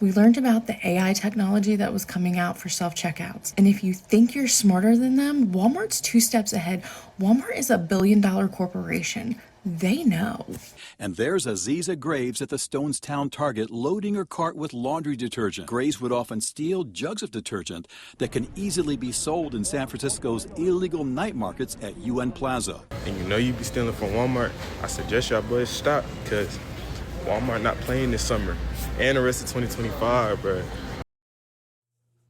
We learned about the AI technology that was coming out for self-checkouts. And if you think you're smarter than them, Walmart's 2 steps ahead. Walmart is a billion-dollar corporation. They know. And there's Aziza Graves at the Stonestown Target loading her cart with laundry detergent. Graves would often steal jugs of detergent that can easily be sold in San Francisco's illegal night markets at UN Plaza. And you know you be stealing from Walmart, I suggest y'all boys stop, because Walmart not playing this summer. And the rest of 2025, bro.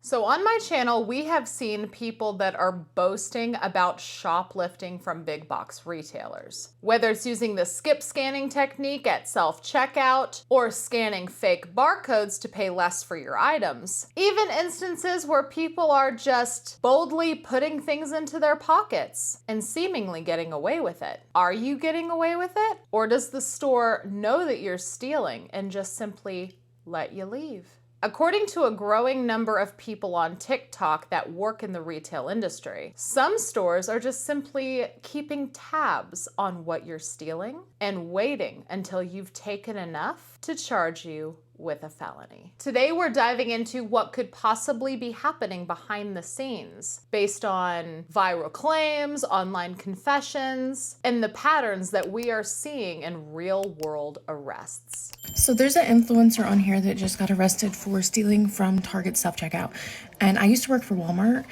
So on my channel, we have seen people that are boasting about shoplifting from big box retailers. Whether it's using the skip scanning technique at self-checkout or scanning fake barcodes to pay less for your items. Even instances where people are just boldly putting things into their pockets and seemingly getting away with it. Are you getting away with it? Or does the store know that you're stealing and just simply let you leave? According to a growing number of people on TikTok that work in the retail industry, some stores are just simply keeping tabs on what you're stealing and waiting until you've taken enough to charge you with a felony. Today we're diving into what could possibly be happening behind the scenes based on viral claims, online confessions, and the patterns that we are seeing in real-world arrests. So there's an influencer on here that just got arrested for stealing from Target self-checkout. And I used to work for Walmart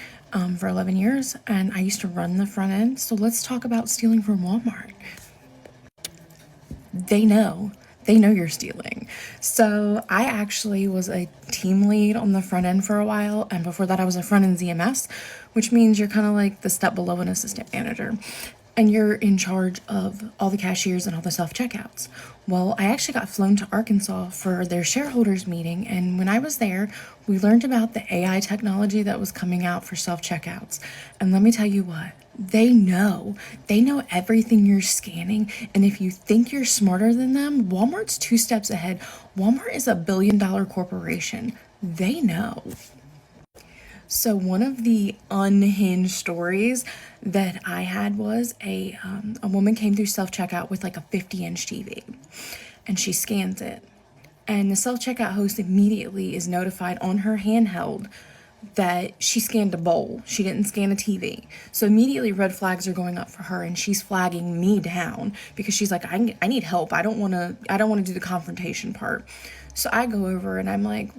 for 11 years, and I used to run the front end. So let's talk about stealing from Walmart. They know you're stealing. So I actually was a team lead on the front end for a while. And before that, I was a front end ZMS, which means you're kind of like the step below an assistant manager. And you're in charge of all the cashiers and all the self-checkouts. Well, I actually got flown to Arkansas for their shareholders meeting. And when I was there, we learned about the AI technology that was coming out for self-checkouts. And let me tell you what, they know everything you're scanning. And if you think you're smarter than them, Walmart's 2 steps ahead. Walmart is a billion-dollar corporation. They know. So one of the unhinged stories that I had was a woman came through self-checkout with like a 50-inch TV, and she scans it. And the self-checkout host immediately is notified on her handheld that she scanned a bowl. She didn't scan a TV. So immediately red flags are going up for her, and she's flagging me down because she's like, I need help. I don't want to do the confrontation part. So I go over and I'm like,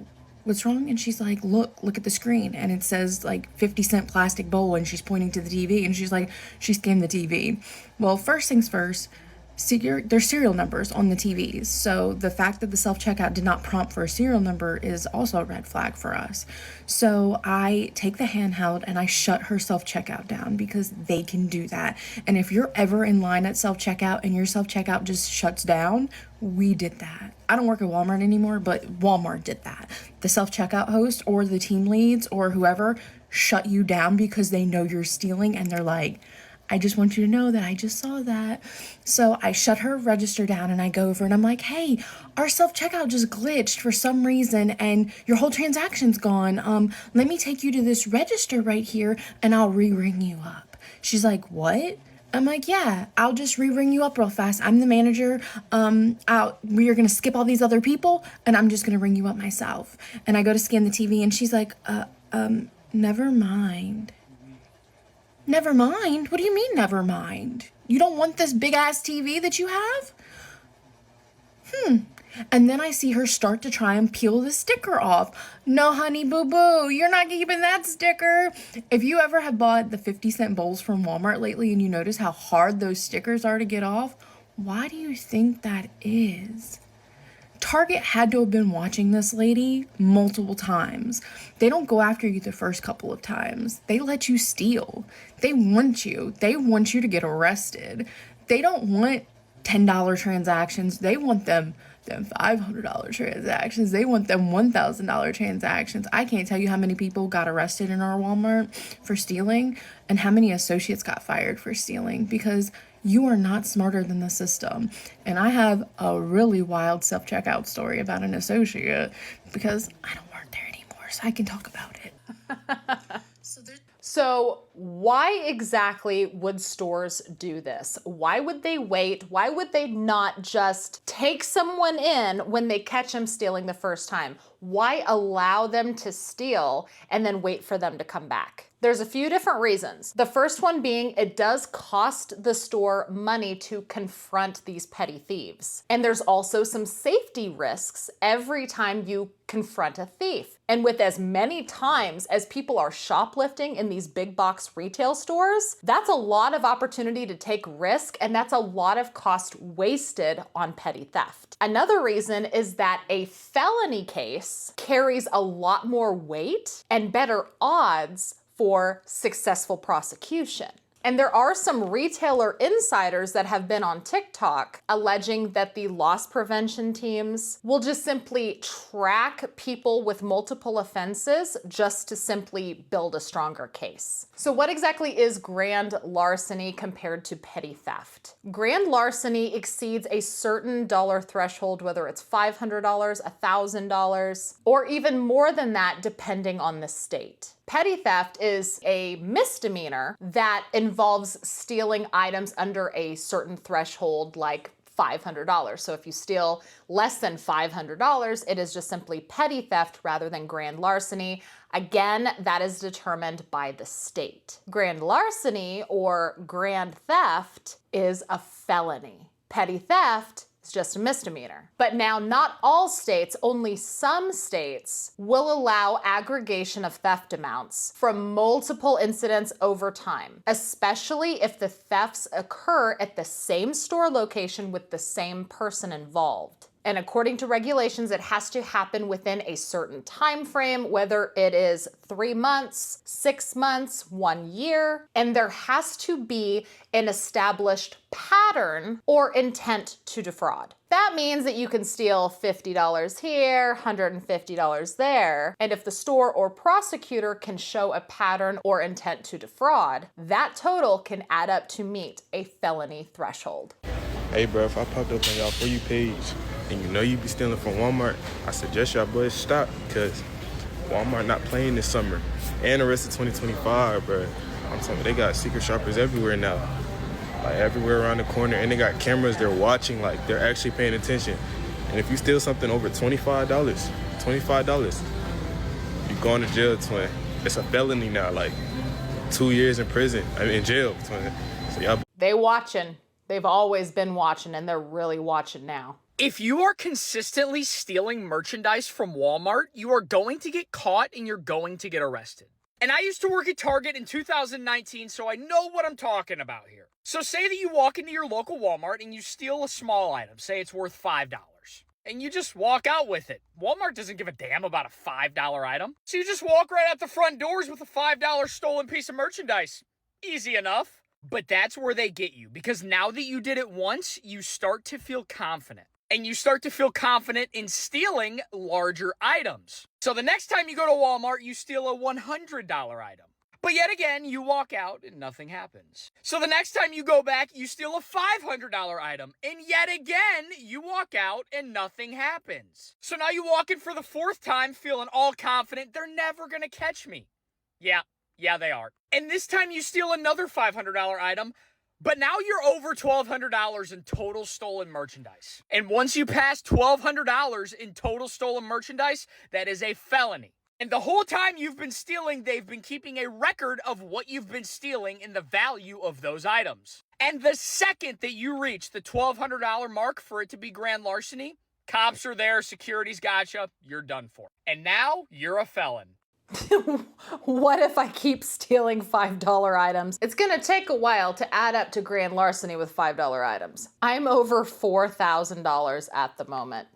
what's wrong? And she's like, look at the screen. And it says like 50-cent plastic bowl, and she's pointing to the TV, and she's like, she scanned the TV. Well, first things first, there's serial numbers on the TVs. So the fact that the self-checkout did not prompt for a serial number is also a red flag for us. So I take the handheld and I shut her self-checkout down because they can do that. And if you're ever in line at self-checkout and your self-checkout just shuts down, we did that. I don't work at Walmart anymore, but Walmart did that. The self-checkout host or the team leads or whoever shut you down because they know you're stealing, and they're like, I just want you to know that I just saw that. So I shut her register down and I go over and I'm like, hey, our self-checkout just glitched for some reason and your whole transaction's gone. Let me take you to this register right here and I'll re-ring you up. She's like, what? I'm like, yeah, I'll just re-ring you up real fast. I'm the manager. We are going to skip all these other people and I'm just going to ring you up myself. And I go to scan the TV and she's like, never mind. Never mind? What do you mean, never mind? You don't want this big-ass TV that you have? And then I see her start to try and peel the sticker off. No, honey, boo-boo, you're not keeping that sticker. If you ever have bought the 50-cent bowls from Walmart lately and you notice how hard those stickers are to get off, why do you think that is? Target had to have been watching this lady multiple times. They don't go after you the first couple of times. They let you steal. They want you. They want you to get arrested. They don't want $10 transactions. They want them $500 transactions. They want them $1,000 transactions. I can't tell you how many people got arrested in our Walmart for stealing and how many associates got fired for stealing because you are not smarter than the system. And I have a really wild self-checkout story about an associate because I don't work there anymore, so I can talk about it. So why exactly would stores do this? Why would they wait? Why would they not just take someone in when they catch them stealing the first time? Why allow them to steal and then wait for them to come back? There's a few different reasons. The first one being it does cost the store money to confront these petty thieves. And there's also some safety risks every time you confront a thief. And with as many times as people are shoplifting in these big box retail stores, that's a lot of opportunity to take risk, and that's a lot of cost wasted on petty theft. Another reason is that a felony case carries a lot more weight and better odds for successful prosecution. And there are some retailer insiders that have been on TikTok alleging that the loss prevention teams will just simply track people with multiple offenses just to simply build a stronger case. So what exactly is grand larceny compared to petty theft? Grand larceny exceeds a certain dollar threshold, whether it's $500, $1,000, or even more than that, depending on the state. Petty theft is a misdemeanor that involves stealing items under a certain threshold, like $500. So if you steal less than $500, it is just simply petty theft rather than grand larceny. Again, that is determined by the state. Grand larceny or grand theft is a felony. Petty theft is just a misdemeanor. But now not all states, only some states will allow aggregation of theft amounts from multiple incidents over time, especially if the thefts occur at the same store location with the same person involved. And according to regulations, it has to happen within a certain time frame, whether it is 3 months, 6 months, 1 year, and there has to be an established pattern or intent to defraud. That means that you can steal $50 here, $150 there, and if the store or prosecutor can show a pattern or intent to defraud, that total can add up to meet a felony threshold. Hey, bro, if I popped up on y'all For You page and you know you be stealing from Walmart, I suggest y'all boys stop, because Walmart not playing this summer. And the rest of 2025, bro. I'm telling you, they got secret shoppers everywhere now. Like everywhere around the corner, and they got cameras, they're watching, like they're actually paying attention. And if you steal something over $25, you going to jail, twin. It's a felony now, like 2 years in prison, in jail, twin. So y'all. They watching. They've always been watching, and they're really watching now. If you are consistently stealing merchandise from Walmart, you are going to get caught and you're going to get arrested. And I used to work at Target in 2019, so I know what I'm talking about here. So say that you walk into your local Walmart and you steal a small item, say it's worth $5, and you just walk out with it. Walmart doesn't give a damn about a $5 item, so you just walk right out the front doors with a $5 stolen piece of merchandise. Easy enough. But that's where they get you, because now that you did it once, you start to feel confident. And you start to feel confident in stealing larger items. So the next time you go to Walmart, you steal a $100 item. But yet again, you walk out and nothing happens. So the next time you go back, you steal a $500 item. And yet again, you walk out and nothing happens. So now you walk in for the fourth time feeling all confident, they're never going to catch me. Yeah, they are. And this time you steal another $500 item, but now you're over $1,200 in total stolen merchandise. And once you pass $1,200 in total stolen merchandise, that is a felony. And the whole time you've been stealing, they've been keeping a record of what you've been stealing and the value of those items. And the second that you reach the $1,200 mark for it to be grand larceny, cops are there, security's got you, you're done for. And now you're a felon. What if I keep stealing $5 items? It's gonna take a while to add up to grand larceny with $5 items. I'm over $4,000 at the moment.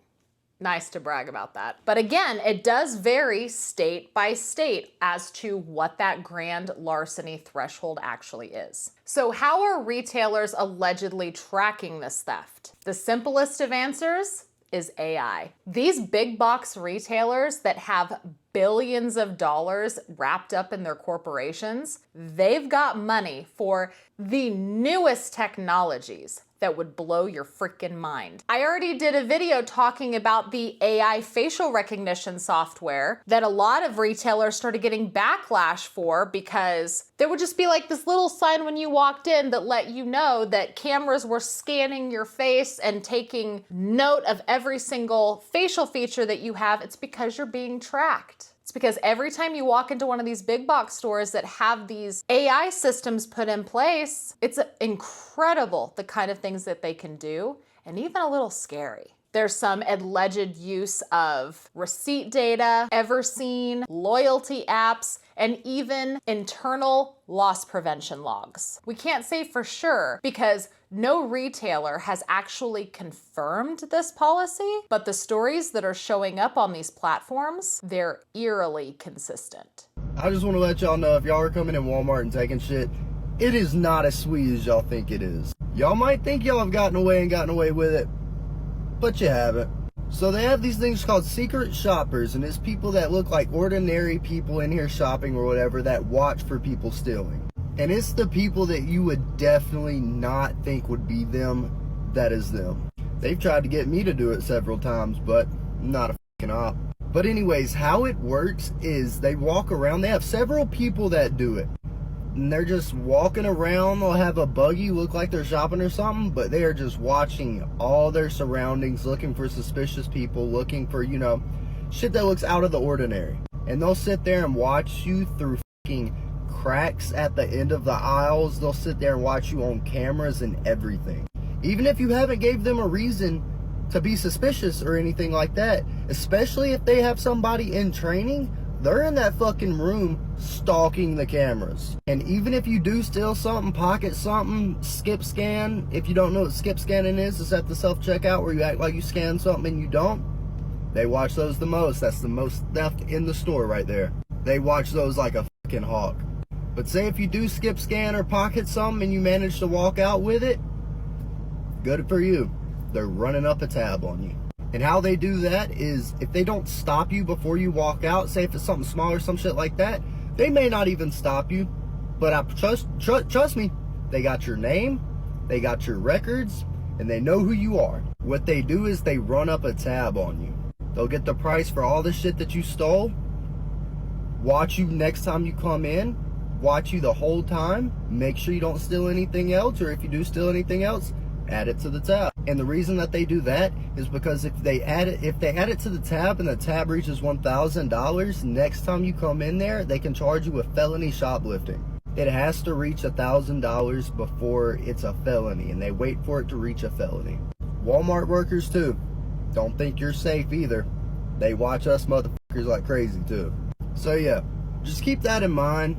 Nice to brag about that. But again, it does vary state by state as to what that grand larceny threshold actually is. So how are retailers allegedly tracking this theft? The simplest of answers is AI. These big box retailers that have billions of dollars wrapped up in their corporations, they've got money for the newest technologies that would blow your freaking mind. I already did a video talking about the AI facial recognition software that a lot of retailers started getting backlash for because there would just be like this little sign when you walked in that let you know that cameras were scanning your face and taking note of every single facial feature that you have. It's because you're being tracked. It's because every time you walk into one of these big box stores that have these AI systems put in place, it's incredible the kind of things that they can do, and even a little scary. There's some alleged use of receipt data, ever seen, loyalty apps, and even internal loss prevention logs. We can't say for sure because no retailer has actually confirmed this policy, but the stories that are showing up on these platforms, they're eerily consistent. I just want to let y'all know if y'all are coming in Walmart and taking shit, it is not as sweet as y'all think it is. Y'all might think y'all have gotten away with it, but you haven't. So they have these things called secret shoppers, and it's people that look like ordinary people in here shopping or whatever that watch for people stealing. And it's the people that you would definitely not think would be them that is them. They've tried to get me to do it several times, but I'm not a fucking op. But anyways, how it works is they walk around. They have several people that do it. And they're just walking around. They'll have a buggy, look like they're shopping or something, but they are just watching all their surroundings, looking for suspicious people, looking for, you know, shit that looks out of the ordinary. And they'll sit there and watch you through fucking cracks at the end of the aisles. They'll sit there and watch you on cameras and everything. Even if you haven't gave them a reason to be suspicious or anything like that, especially if they have somebody in training, they're in that fucking room stalking the cameras. And even if you do steal something, pocket something, skip scan, if you don't know what skip scanning is, it's at the self-checkout where you act like you scan something and you don't. They watch those the most. That's the most theft in the store right there. They watch those like a fucking hawk. But say if you do skip scan or pocket something and you manage to walk out with it, good for you. They're running up a tab on you. And how they do that is if they don't stop you before you walk out, say if it's something small or some shit like that, they may not even stop you. But trust me, they got your name, they got your records, and they know who you are. What they do is they run up a tab on you. They'll get the price for all the shit that you stole, watch you next time you come in, watch you the whole time, make sure you don't steal anything else, or if you do steal anything else, add it to the tab. And the reason that they do that is because if they add it to the tab and the tab reaches $1,000, next time you come in there, they can charge you with felony shoplifting. It has to reach $1,000 before it's a felony, and they wait for it to reach a felony. Walmart workers too. Don't think you're safe either. They watch us motherfuckers like crazy too. So yeah, just keep that in mind.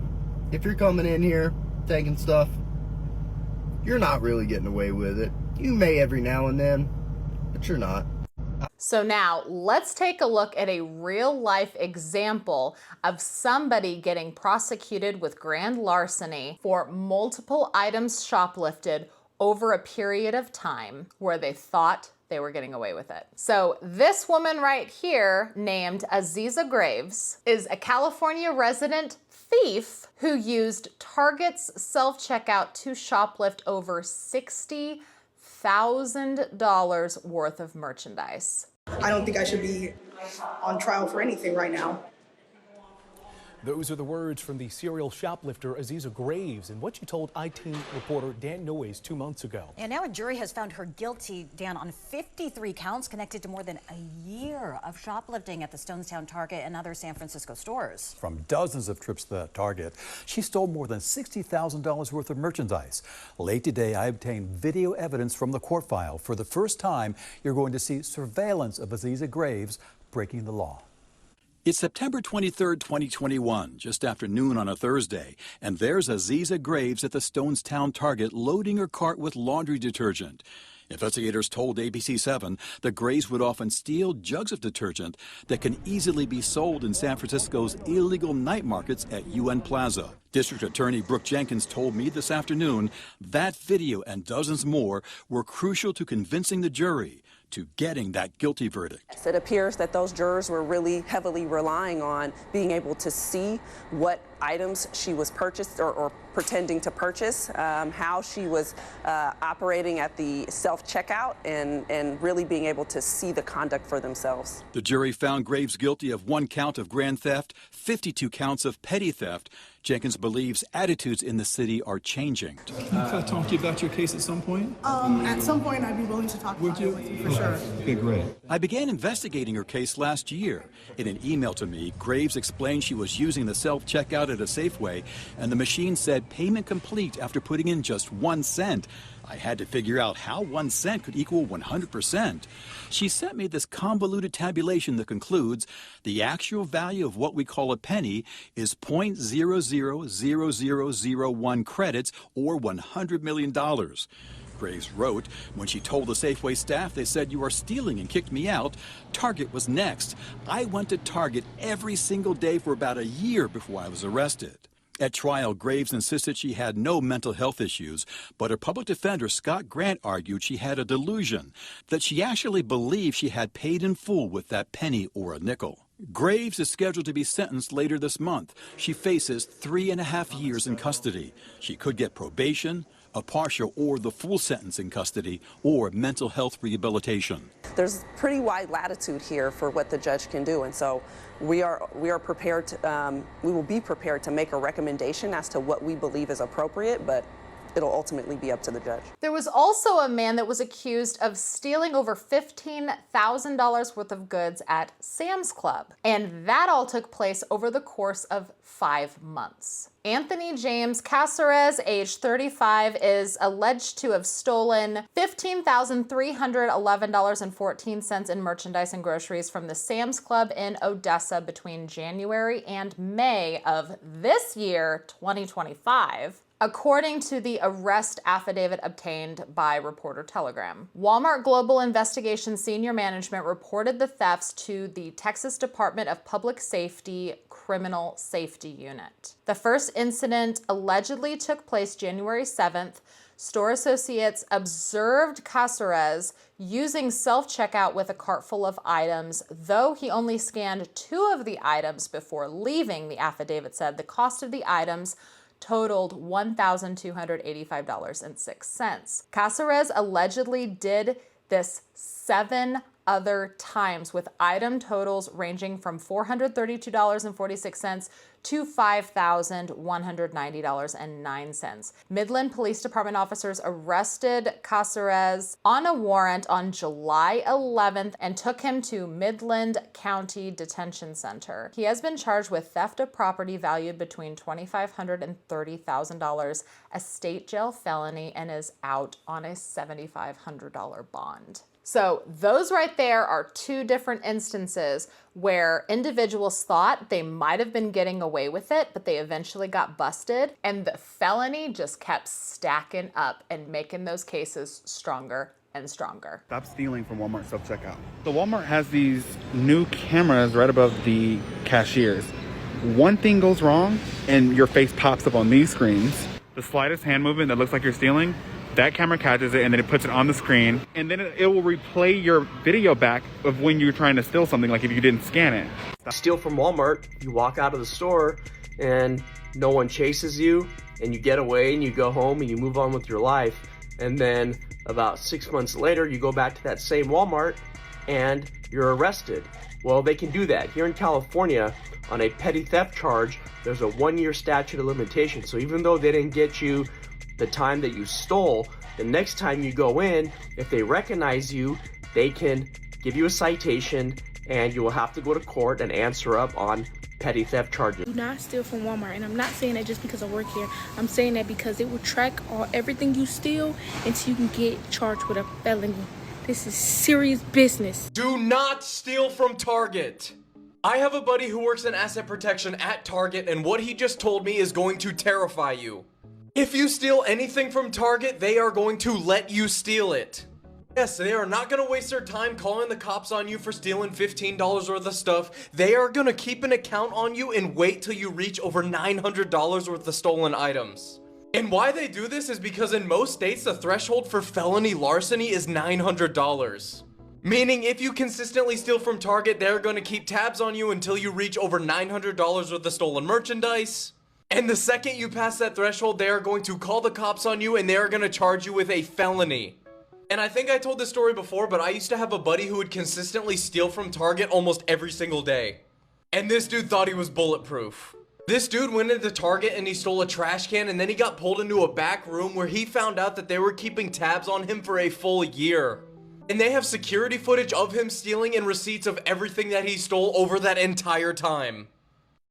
If you're coming in here taking stuff, you're not really getting away with it. You may every now and then, but you're not. So now let's take a look at a real life example of somebody getting prosecuted with grand larceny for multiple items shoplifted over a period of time where they thought they were getting away with it. So this woman right here, named Aziza Graves, is a California resident thief who used Target's self-checkout to shoplift over $60,000 worth of merchandise. I don't think I should be on trial for anything right now. Those are the words from the serial shoplifter Aziza Graves and what she told I-Team reporter Dan Noyes 2 months ago. And now a jury has found her guilty, Dan, on 53 counts connected to more than a year of shoplifting at the Stonestown Target and other San Francisco stores. From dozens of trips to that Target, she stole more than $60,000 worth of merchandise. Late today, I obtained video evidence from the court file. For the first time, you're going to see surveillance of Aziza Graves breaking the law. It's September 23rd, 2021, just after noon on a Thursday, and there's Aziza Graves at the Stonestown Target loading her cart with laundry detergent. Investigators told ABC7 the Graves would often steal jugs of detergent that can easily be sold in San Francisco's illegal night markets at UN Plaza. District Attorney Brooke Jenkins told me this afternoon that video and dozens more were crucial to convincing the jury to getting that guilty verdict. It appears that those jurors were really heavily relying on being able to see what items she was purchased or pretending to purchase, how she was operating at the self-checkout, and really being able to see the conduct for themselves. The jury found Graves guilty of 1 count of grand theft, 52 counts of petty theft. Jenkins believes attitudes in the city are changing. Can I talk to you about your case at some point? At some point, I'd be willing to talk about it with you, for sure. Okay, great. I began investigating her case last year. In an email to me, Graves explained she was using the self-checkout at a Safeway, and the machine said payment complete after putting in just 1 cent. I had to figure out how 1 cent could equal 100%. She sent me this convoluted tabulation that concludes the actual value of what we call a penny is 0.000001 credits, or $100 million. Graves wrote, when she told the Safeway staff they said you are stealing and kicked me out, Target was next. I went to Target every single day for about a year before I was arrested. At trial, Graves insisted she had no mental health issues, but her public defender, Scott Grant, argued she had a delusion, that she actually believed she had paid in full with that penny or a nickel. Graves is scheduled to be sentenced later this month. She faces 3.5 years in custody. She could get probation, a partial or the full sentence in custody, or mental health rehabilitation. There's pretty wide latitude here for what the judge can do, and so we are prepared to, we will be prepared to make a recommendation as to what we believe is appropriate, but it'll ultimately be up to the judge. There was also a man that was accused of stealing over $15,000 worth of goods at Sam's Club, and that all took place over the course of 5 months. Anthony James Caceres, age 35, is alleged to have stolen $15,311.14 in merchandise and groceries from the Sam's Club in Odessa between January and May of this year, 2025. According to the arrest affidavit obtained by Reporter Telegram. Walmart Global Investigation Senior Management reported the thefts to the Texas Department of Public Safety Criminal Safety Unit. The first incident allegedly took place January 7th. Store associates observed Caceres using self-checkout with a cart full of items, though he only scanned 2 of the items before leaving, the affidavit said. The cost of the items totaled $1,285.06. Caceres allegedly did this 7 other times with item totals ranging from $432.46 to $5,190.09. Midland Police Department officers arrested Caceres on a warrant on July 11th and took him to Midland County Detention Center. He has been charged with theft of property valued between $2,500 and $30,000, a state jail felony, and is out on a $7,500 bond. So those right there are 2 different instances where individuals thought they might have been getting away with it, but they eventually got busted, and the felony just kept stacking up and making those cases stronger and stronger. Stop stealing from Walmart self-checkout. So Walmart has these new cameras right above the cashiers. One thing goes wrong and your face pops up on these screens. The slightest hand movement that looks like you're stealing, that camera catches it and then it puts it on the screen, and then it will replay your video back of when you're trying to steal something, like if you didn't scan it. Steal from Walmart, you walk out of the store and no one chases you, and you get away and you go home and you move on with your life. And then about 6 months later, you go back to that same Walmart and you're arrested. Well, they can do that. Here in California, on a petty theft charge, there's a 1-year statute of limitations. So even though they didn't get you the time that you stole, the next time you go in, if they recognize you, they can give you a citation and you will have to go to court and answer up on petty theft charges. Do not steal from Walmart, and I'm not saying that just because I work here. I'm saying that because it will track everything you steal until you can get charged with a felony. This is serious business. Do not steal from Target. I have a buddy who works in asset protection at Target, and what he just told me is going to terrify you. If you steal anything from Target, they are going to let you steal it. Yes, they are not going to waste their time calling the cops on you for stealing $15 worth of stuff. They are going to keep an account on you and wait till you reach over $900 worth of stolen items. And why they do this is because in most states, the threshold for felony larceny is $900. Meaning if you consistently steal from Target, they're going to keep tabs on you until you reach over $900 worth of stolen merchandise. And the second you pass that threshold, they are going to call the cops on you and they are going to charge you with a felony. And I think I told this story before, but I used to have a buddy who would consistently steal from Target almost every single day. And this dude thought he was bulletproof. This dude went into Target and he stole a trash can, and then he got pulled into a back room where he found out that they were keeping tabs on him for a full year. And they have security footage of him stealing and receipts of everything that he stole over that entire time.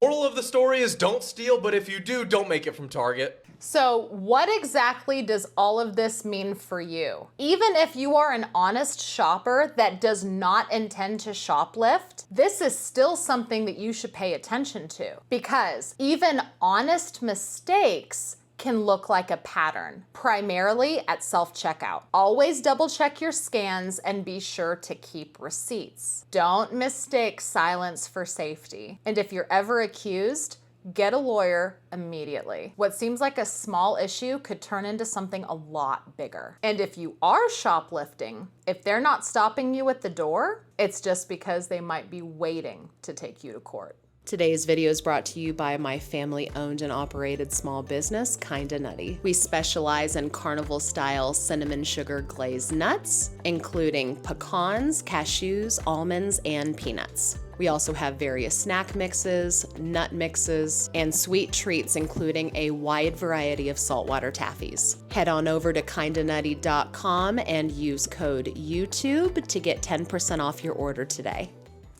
Moral of the story is don't steal, but if you do, don't make it from Target. So what exactly does all of this mean for you? Even if you are an honest shopper that does not intend to shoplift, this is still something that you should pay attention to, because even honest mistakes can look like a pattern, primarily at self-checkout. Always double check your scans and be sure to keep receipts. Don't mistake silence for safety. And if you're ever accused, get a lawyer immediately. What seems like a small issue could turn into something a lot bigger. And if you are shoplifting, if they're not stopping you at the door, it's just because they might be waiting to take you to court. Today's video is brought to you by my family-owned and operated small business, Kinda Nutty. We specialize in carnival-style cinnamon sugar glazed nuts, including pecans, cashews, almonds, and peanuts. We also have various snack mixes, nut mixes, and sweet treats, including a wide variety of saltwater taffies. Head on over to kindanutty.com and use code YouTube to get 10% off your order today.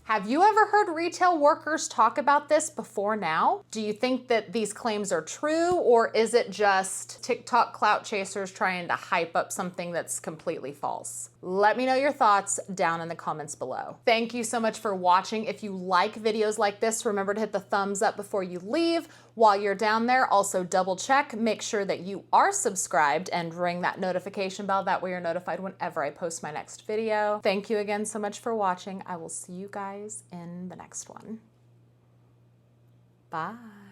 Have you ever heard retail workers talk about this before now? Do you think that these claims are true, or is it just TikTok clout chasers trying to hype up something that's completely false? Let me know your thoughts down in the comments below. Thank you so much for watching. If you like videos like this, remember to hit the thumbs up before you leave. While you're down there, also double check, make sure that you are subscribed and ring that notification bell. That way you're notified whenever I post my next video. Thank you again so much for watching. I will see you guys in the next one. Bye.